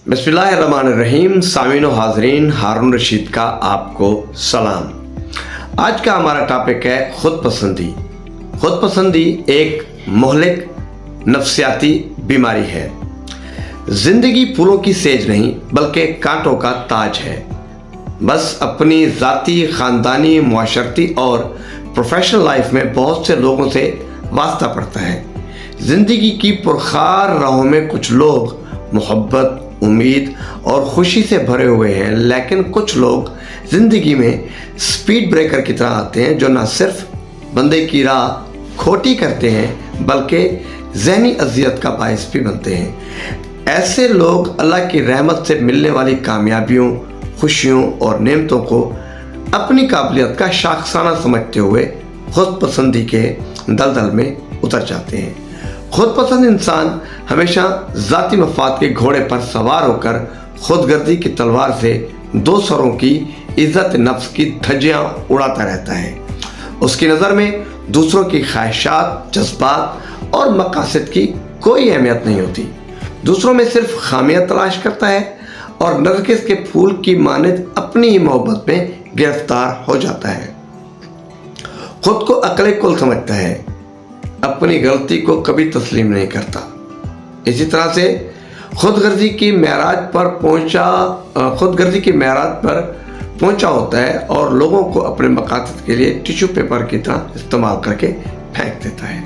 बिस्मिल्लाहिर्रहमानिर्रहीम। सामीन व हाज़रीन, हारून रशीद का आपको सलाम। आज का हमारा टॉपिक है खुद पसंदी। खुद पसंदी एक मुहलिक नफ्सियाती बीमारी है। जिंदगी फूलों की सेज नहीं बल्कि कांटों का ताज है। बस अपनी ज़ाती, ख़ानदानी, मुआशरती और प्रोफेशनल लाइफ में बहुत से लोगों से वास्ता पड़ता है। ज़िंदगी की पुरखार राहों में कुछ लोग मोहब्बत, उम्मीद और खुशी से भरे हुए हैं, लेकिन कुछ लोग ज़िंदगी में स्पीड ब्रेकर की तरह आते हैं जो न सिर्फ बंदे की राह खोटी करते हैं बल्कि ज़हनी अजियत का बायस भी बनते हैं। ऐसे लोग अल्लाह की रहमत से मिलने वाली कामयाबियों, खुशियों और नेमतों को अपनी काबिलियत का शाखसाना समझते हुए खुद पसंदी के दलदल में उतर जाते हैं। खुद पसंद इंसान हमेशा ज़ाती मफाद के घोड़े पर सवार होकर खुदगर्दी की तलवार से दूसरों की इज़्ज़त नफ्स की धज्जियाँ उड़ाता रहता है। उसकी नज़र में दूसरों की ख्वाहिशात, जज्बात और मकासद की कोई अहमियत नहीं होती। दूसरों में सिर्फ खामियां तलाश करता है और नरगिस के फूल की मानद अपनी ही मोहब्बत में गिरफ्तार हो जाता है। खुद को अक्ल कुल समझता है, अपनी गलती को कभी तस्लीम नहीं करता। इसी तरह से खुदगर्जी की मेराज पर पहुंचा होता है और लोगों को अपने मकासद के लिए टिश्यू पेपर की तरह इस्तेमाल करके फेंक देता है।